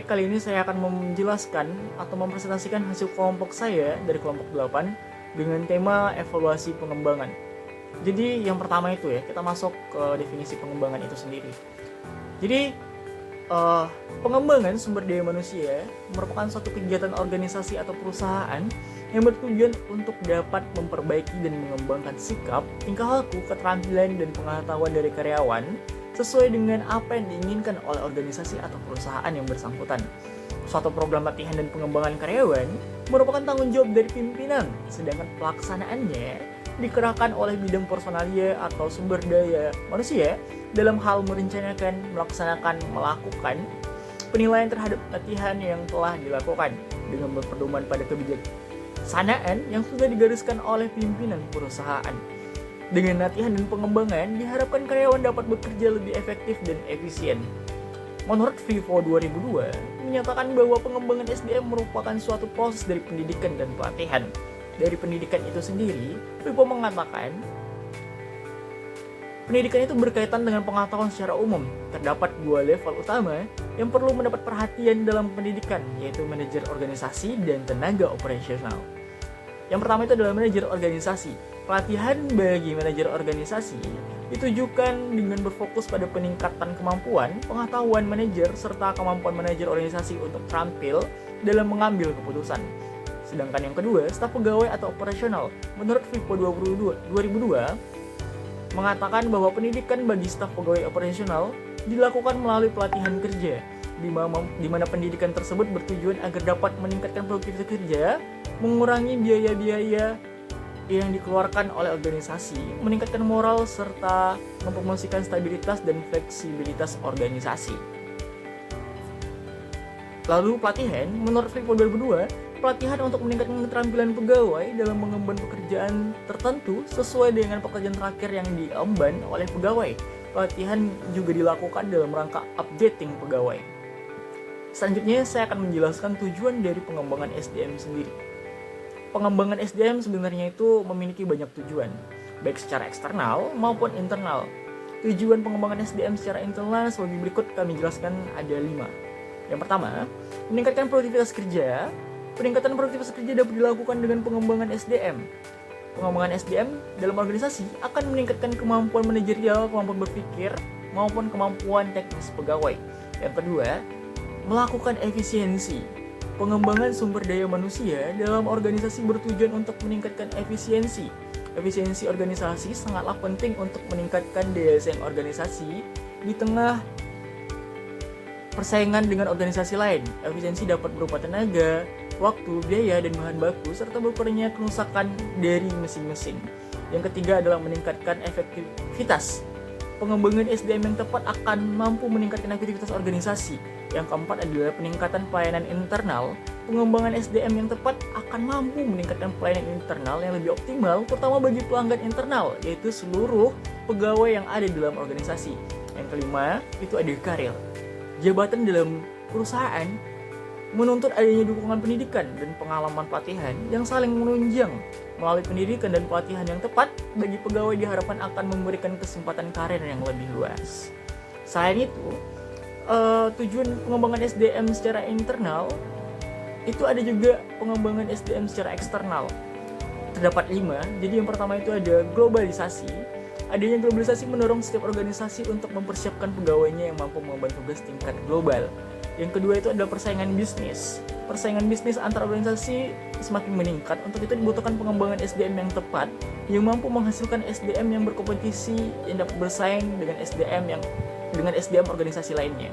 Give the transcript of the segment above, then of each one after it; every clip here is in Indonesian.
kali ini saya akan menjelaskan atau mempresentasikan hasil kelompok saya dari kelompok 8 dengan tema evaluasi pengembangan. Jadi yang pertama itu ya, kita masuk ke definisi pengembangan itu sendiri. Jadi pengembangan sumber daya manusia merupakan suatu kegiatan organisasi atau perusahaan yang bertujuan untuk dapat memperbaiki dan mengembangkan sikap, tingkah laku, keterampilan, dan pengetahuan dari karyawan sesuai dengan apa yang diinginkan oleh organisasi atau perusahaan yang bersangkutan. Suatu program latihan dan pengembangan karyawan merupakan tanggung jawab dari pimpinan, sedangkan pelaksanaannya dikerahkan oleh bidang personalia atau sumber daya manusia dalam hal merencanakan, melaksanakan, melakukan penilaian terhadap latihan yang telah dilakukan dengan berpedoman pada kebijaksanaan yang sudah digariskan oleh pimpinan perusahaan. Dengan latihan dan pengembangan, diharapkan karyawan dapat bekerja lebih efektif dan efisien. Menurut Vivo 2002, menyatakan bahwa pengembangan SDM merupakan suatu proses dari pendidikan dan pelatihan. Dari pendidikan itu sendiri, Vivo mengatakan, pendidikan itu berkaitan dengan pengetahuan secara umum. Terdapat dua level utama yang perlu mendapat perhatian dalam pendidikan, yaitu manajer organisasi dan tenaga operasional. Yang pertama itu adalah manajer organisasi. Pelatihan bagi manajer organisasi ditujukan dengan berfokus pada peningkatan kemampuan, pengetahuan manajer, serta kemampuan manajer organisasi untuk terampil dalam mengambil keputusan. Sedangkan yang kedua, staf pegawai atau operasional. Menurut Vivo 2002 mengatakan bahwa pendidikan bagi staf pegawai operasional dilakukan melalui pelatihan kerja, di mana pendidikan tersebut bertujuan agar dapat meningkatkan produktivitas kerja, mengurangi biaya-biaya yang dikeluarkan oleh organisasi, meningkatkan moral, serta mempromosikan stabilitas dan fleksibilitas organisasi. Lalu pelatihan, menurut Vivo 2002, pelatihan untuk meningkatkan keterampilan pegawai dalam mengemban pekerjaan tertentu sesuai dengan pekerjaan terakhir yang diemban oleh pegawai. Pelatihan juga dilakukan dalam rangka updating pegawai. Selanjutnya, saya akan menjelaskan tujuan dari pengembangan SDM sendiri. Pengembangan SDM sebenarnya itu memiliki banyak tujuan, baik secara eksternal maupun internal. Tujuan pengembangan SDM secara internal sebagai berikut kami jelaskan ada 5. Yang pertama, meningkatkan produktivitas kerja. Peningkatan produktivitas kerja dapat dilakukan dengan pengembangan SDM. Pengembangan SDM dalam organisasi akan meningkatkan kemampuan manajerial, kemampuan berpikir, maupun kemampuan teknis pegawai. Yang kedua, melakukan efisiensi. Pengembangan sumber daya manusia dalam organisasi bertujuan untuk meningkatkan efisiensi. Efisiensi organisasi sangatlah penting untuk meningkatkan daya saing organisasi di tengah persaingan dengan organisasi lain. Efisiensi dapat berupa tenaga, waktu, biaya, dan bahan baku, serta berkurangnya kerusakan dari mesin-mesin. Yang ketiga adalah meningkatkan efektivitas. Pengembangan SDM yang tepat akan mampu meningkatkan aktivitas organisasi. Yang keempat adalah peningkatan pelayanan internal. Pengembangan SDM yang tepat akan mampu meningkatkan pelayanan internal yang lebih optimal, terutama bagi pelanggan internal, yaitu seluruh pegawai yang ada dalam organisasi. Yang kelima, itu ada karir. Jabatan dalam perusahaan menuntut adanya dukungan pendidikan dan pengalaman pelatihan yang saling menunjang. Melalui pendidikan dan pelatihan yang tepat, bagi pegawai diharapkan akan memberikan kesempatan karir yang lebih luas. Selain itu, tujuan pengembangan SDM secara internal, itu ada juga pengembangan SDM secara eksternal. Terdapat 5, jadi yang pertama itu ada globalisasi. Adanya globalisasi mendorong setiap organisasi untuk mempersiapkan pegawainya yang mampu mengemban tugas tingkat global. Yang kedua itu adalah persaingan bisnis. Persaingan bisnis antar organisasi semakin meningkat. Untuk itu dibutuhkan pengembangan SDM yang tepat yang mampu menghasilkan SDM yang berkompetisi yang dapat bersaing dengan SDM organisasi lainnya.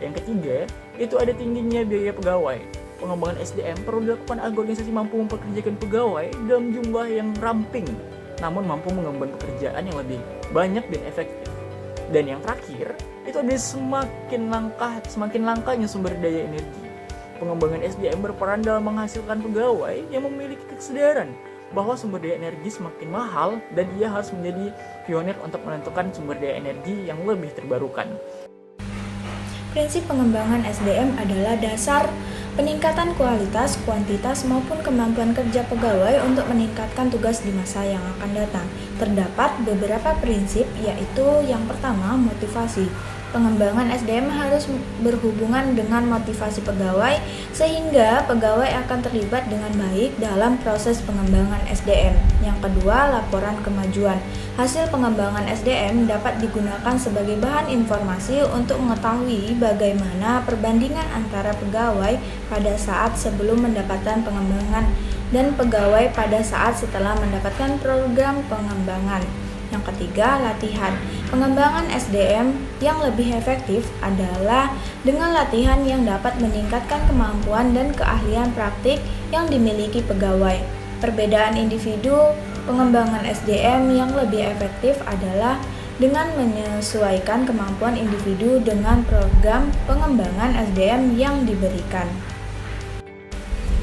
Yang ketiga, itu ada tingginya biaya pegawai. Pengembangan SDM perlu dilakukan agar organisasi mampu mempekerjakan pegawai dalam jumlah yang ramping, namun mampu mengemban pekerjaan yang lebih banyak dan efektif. Dan yang terakhir, itu ada semakin langkahnya sumber daya energi. Pengembangan SDM berperan dalam menghasilkan pegawai yang memiliki kesadaran bahwa sumber daya energi semakin mahal dan ia harus menjadi pionir untuk menentukan sumber daya energi yang lebih terbarukan. Prinsip pengembangan SDM adalah dasar peningkatan kualitas, kuantitas, maupun kemampuan kerja pegawai untuk meningkatkan tugas di masa yang akan datang. Terdapat beberapa prinsip, yaitu yang pertama, motivasi. pengembangan SDM harus berhubungan dengan motivasi pegawai sehingga pegawai akan terlibat dengan baik dalam proses pengembangan SDM. Yang kedua, laporan kemajuan. Hasil pengembangan SDM dapat digunakan sebagai bahan informasi untuk mengetahui bagaimana perbandingan antara pegawai pada saat sebelum mendapatkan pengembangan dan pegawai pada saat setelah mendapatkan program pengembangan. Yang ketiga, latihan. Pengembangan SDM yang lebih efektif adalah dengan latihan yang dapat meningkatkan kemampuan dan keahlian praktik yang dimiliki pegawai. Perbedaan individu pengembangan SDM yang lebih efektif adalah dengan menyesuaikan kemampuan individu dengan program pengembangan SDM yang diberikan.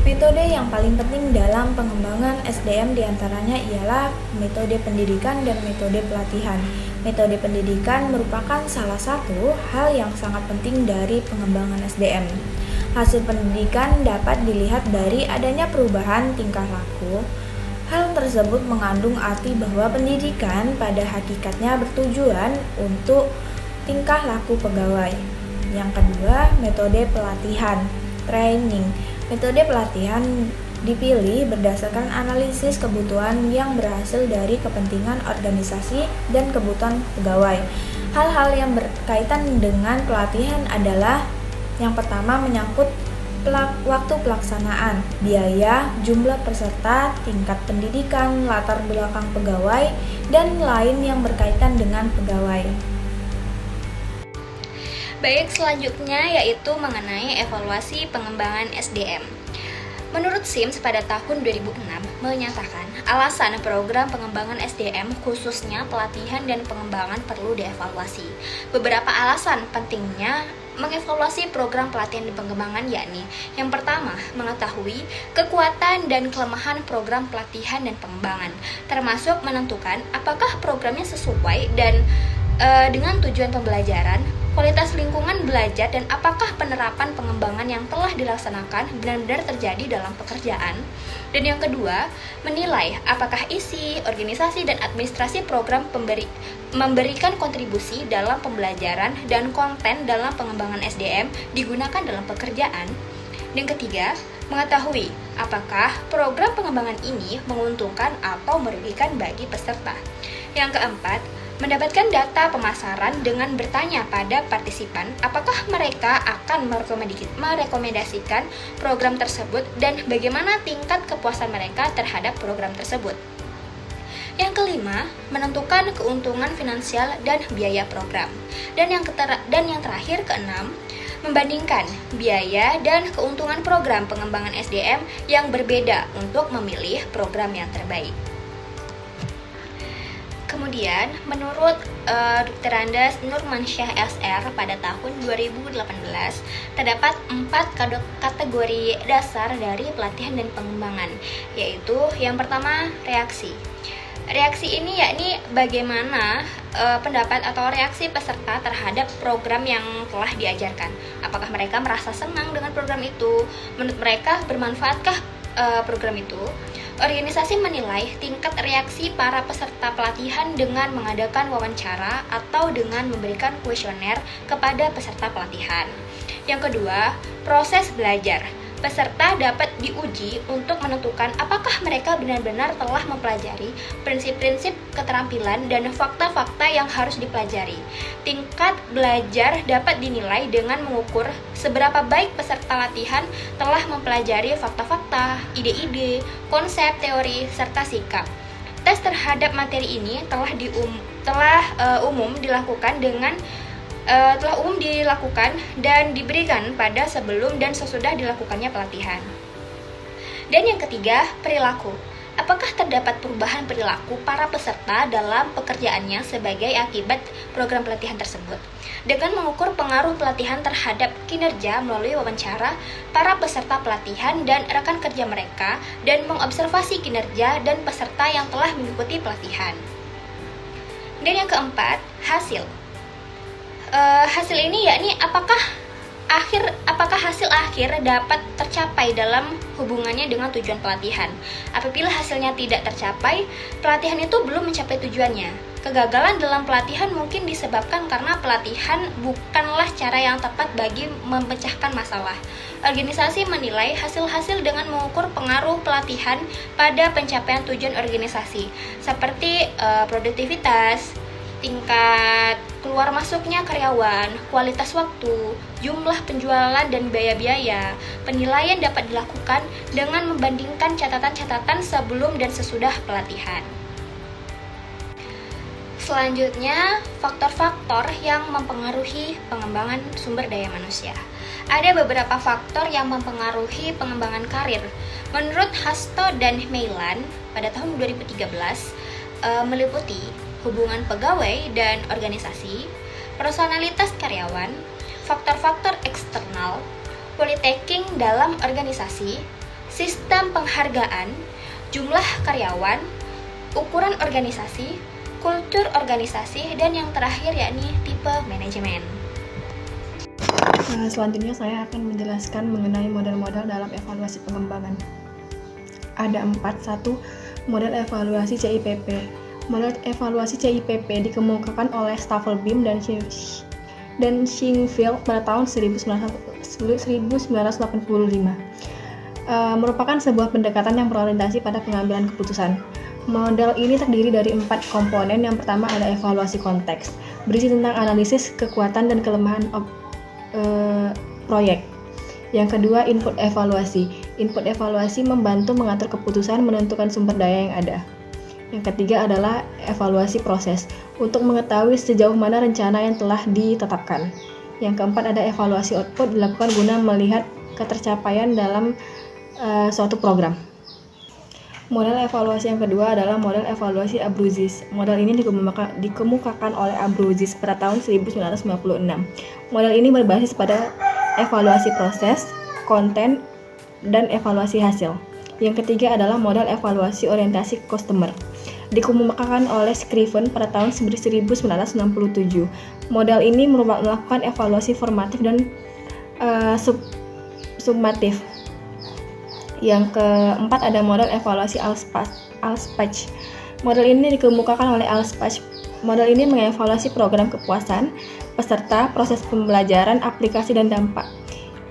Metode yang paling penting dalam pengembangan SDM diantaranya ialah metode pendidikan dan metode pelatihan. Metode pendidikan merupakan salah satu hal yang sangat penting dari pengembangan SDM. Hasil pendidikan dapat dilihat dari adanya perubahan tingkah laku. Hal tersebut mengandung arti bahwa pendidikan pada hakikatnya bertujuan untuk tingkah laku pegawai. Yang kedua, metode pelatihan, training. Metode pelatihan dipilih berdasarkan analisis kebutuhan yang berhasil dari kepentingan organisasi dan kebutuhan pegawai. Hal-hal yang berkaitan dengan pelatihan adalah yang pertama menyangkut waktu pelaksanaan, biaya, jumlah peserta, tingkat pendidikan, latar belakang pegawai, dan lain yang berkaitan dengan pegawai. Baik, selanjutnya yaitu mengenai evaluasi pengembangan SDM. Menurut SIMS pada tahun 2006 menyatakan alasan program pengembangan SDM khususnya pelatihan dan pengembangan perlu dievaluasi. Beberapa alasan pentingnya mengevaluasi program pelatihan dan pengembangan yakni yang pertama, mengetahui kekuatan dan kelemahan program pelatihan dan pengembangan, termasuk menentukan apakah programnya sesuai dan dengan tujuan pembelajaran, kualitas lingkungan belajar, dan apakah penerapan pengembangan yang telah dilaksanakan benar-benar terjadi dalam pekerjaan. Dan yang kedua, menilai apakah isi, organisasi, dan administrasi program memberikan kontribusi dalam pembelajaran dan konten dalam pengembangan SDM digunakan dalam pekerjaan. Yang ketiga, mengetahui apakah program pengembangan ini menguntungkan atau merugikan bagi peserta. Yang keempat, mendapatkan data pemasaran dengan bertanya pada partisipan apakah mereka akan merekomendasikan program tersebut dan bagaimana tingkat kepuasan mereka terhadap program tersebut. Yang kelima, menentukan keuntungan finansial dan biaya program. Dan yang terakhir, keenam, membandingkan biaya dan keuntungan program pengembangan SDM yang berbeda untuk memilih program yang terbaik. Kemudian, menurut Dr. Andas Nurmansyah SR pada tahun 2018, terdapat 4 kategori dasar dari pelatihan dan pengembangan, yaitu yang pertama, reaksi. Reaksi ini yakni bagaimana pendapat atau reaksi peserta terhadap program yang telah diajarkan. Apakah mereka merasa senang dengan program itu? Menurut mereka, bermanfaatkah program itu? Organisasi menilai tingkat reaksi para peserta pelatihan dengan mengadakan wawancara atau dengan memberikan kuesioner kepada peserta pelatihan. Yang kedua, proses belajar. Peserta dapat diuji untuk menentukan apakah mereka benar-benar telah mempelajari prinsip-prinsip keterampilan dan fakta-fakta yang harus dipelajari. Tingkat belajar dapat dinilai dengan mengukur seberapa baik peserta latihan telah mempelajari fakta-fakta, ide-ide, konsep, teori, serta sikap. Tes terhadap materi ini telah umum dilakukan dan diberikan pada sebelum dan sesudah dilakukannya pelatihan. Dan yang ketiga, perilaku. Apakah terdapat perubahan perilaku para peserta dalam pekerjaannya sebagai akibat program pelatihan tersebut? Dengan mengukur pengaruh pelatihan terhadap kinerja melalui wawancara para peserta pelatihan dan rekan kerja mereka dan mengobservasi kinerja dan peserta yang telah mengikuti pelatihan. Dan yang keempat, hasil. Hasil ini yakni apakah apakah hasil akhir dapat tercapai dalam hubungannya dengan tujuan pelatihan. Apabila hasilnya tidak tercapai, pelatihan itu belum mencapai tujuannya. Kegagalan dalam pelatihan mungkin disebabkan karena pelatihan bukanlah cara yang tepat bagi memecahkan masalah. Organisasi menilai hasil-hasil dengan mengukur pengaruh pelatihan pada pencapaian tujuan organisasi, seperti produktivitas, tingkat keluar masuknya karyawan, kualitas waktu, jumlah penjualan, dan biaya-biaya. Penilaian dapat dilakukan dengan membandingkan catatan-catatan sebelum dan sesudah pelatihan. Selanjutnya, faktor-faktor yang mempengaruhi pengembangan sumber daya manusia. Ada beberapa faktor yang mempengaruhi pengembangan karir. Menurut Hasto dan Meilan pada tahun 2013, meliputi hubungan pegawai dan organisasi, personalitas karyawan, faktor-faktor eksternal, politik dalam organisasi, sistem penghargaan, jumlah karyawan, ukuran organisasi, kultur organisasi, dan yang terakhir yakni tipe manajemen. Selanjutnya saya akan menjelaskan mengenai model-model dalam evaluasi pengembangan. Ada 4. 1. Model evaluasi CIPP. Model evaluasi CIPP dikemukakan oleh Staffelbeam dan Shingfield pada tahun 1985. Merupakan sebuah pendekatan yang berorientasi pada pengambilan keputusan. Model ini terdiri dari 4 komponen. Yang pertama ada evaluasi konteks, berisi tentang analisis kekuatan dan kelemahan proyek. Yang kedua, input evaluasi. Input evaluasi membantu mengatur keputusan, menentukan sumber daya yang ada. Yang ketiga adalah evaluasi proses, untuk mengetahui sejauh mana rencana yang telah ditetapkan. Yang keempat ada evaluasi output, dilakukan guna melihat ketercapaian dalam suatu program. Model evaluasi yang kedua adalah model evaluasi Abruzzi. Model ini dikemukakan oleh Abruzzi pada tahun 1956. Model ini berbasis pada evaluasi proses, konten, dan evaluasi hasil. Yang ketiga adalah model evaluasi orientasi customer. Dikemukakan oleh Scriven pada tahun 1967. Model ini melakukan evaluasi formatif dan summatif. Yang keempat ada model evaluasi Alspach. Model ini dikemukakan oleh Alspach. Model ini mengevaluasi program kepuasan peserta, proses pembelajaran, aplikasi, dan dampak.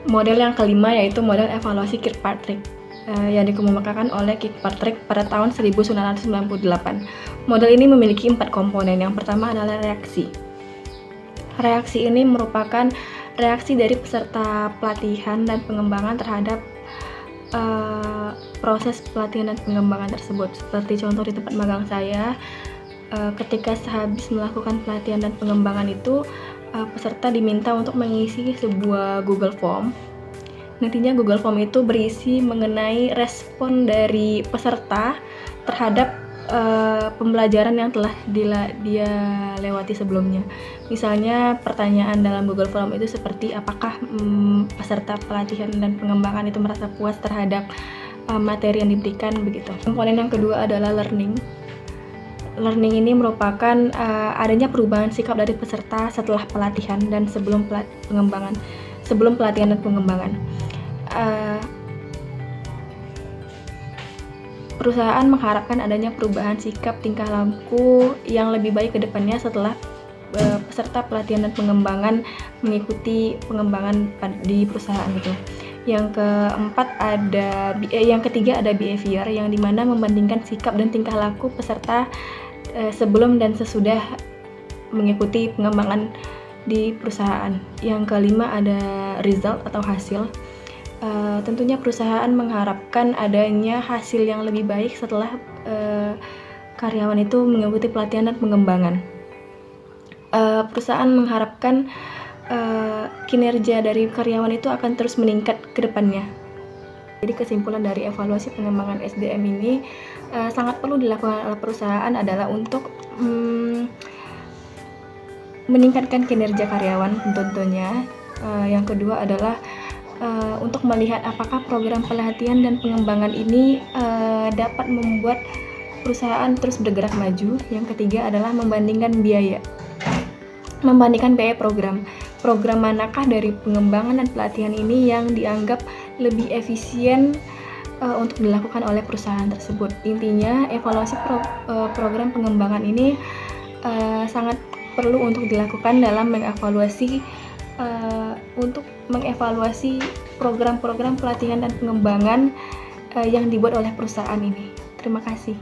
Model yang kelima yaitu model evaluasi Kirkpatrick yang dikemukakan oleh Kirkpatrick pada tahun 1998. Model ini memiliki 4 komponen. Yang pertama adalah reaksi. Reaksi ini merupakan reaksi dari peserta pelatihan dan pengembangan terhadap proses pelatihan dan pengembangan tersebut. Seperti contoh di tempat magang saya, ketika sehabis melakukan pelatihan dan pengembangan itu, peserta diminta untuk mengisi sebuah Google Form. Nantinya Google Form itu berisi mengenai respon dari peserta terhadap pembelajaran yang telah dia lewati sebelumnya. Misalnya pertanyaan dalam Google Form itu seperti apakah peserta pelatihan dan pengembangan itu merasa puas terhadap materi yang diberikan, begitu. Komponen yang kedua adalah learning. Learning ini merupakan adanya perubahan sikap dari peserta setelah pelatihan dan sebelum pelatihan dan pengembangan. Perusahaan mengharapkan adanya perubahan sikap tingkah laku yang lebih baik ke depannya setelah peserta pelatihan dan pengembangan mengikuti pengembangan di perusahaan itu. Yang ketiga ada behavior, yang dimana membandingkan sikap dan tingkah laku peserta sebelum dan sesudah mengikuti pengembangan di perusahaan. Yang kelima ada result atau hasil. Tentunya perusahaan mengharapkan adanya hasil yang lebih baik setelah karyawan itu mengikuti pelatihan dan pengembangan. Perusahaan mengharapkan kinerja dari karyawan itu akan terus meningkat ke depannya. Jadi kesimpulan dari evaluasi pengembangan SDM ini sangat perlu dilakukan oleh perusahaan adalah untuk meningkatkan kinerja karyawan tentunya. Yang kedua adalah untuk melihat apakah program pelatihan dan pengembangan ini dapat membuat perusahaan terus bergerak maju. Yang ketiga adalah membandingkan biaya program. program manakah dari pengembangan dan pelatihan ini yang dianggap lebih efisien untuk dilakukan oleh perusahaan tersebut. Intinya, evaluasi program pengembangan ini sangat perlu untuk dilakukan dalam mengevaluasi program-program pelatihan dan pengembangan yang dibuat oleh perusahaan ini. Terima kasih.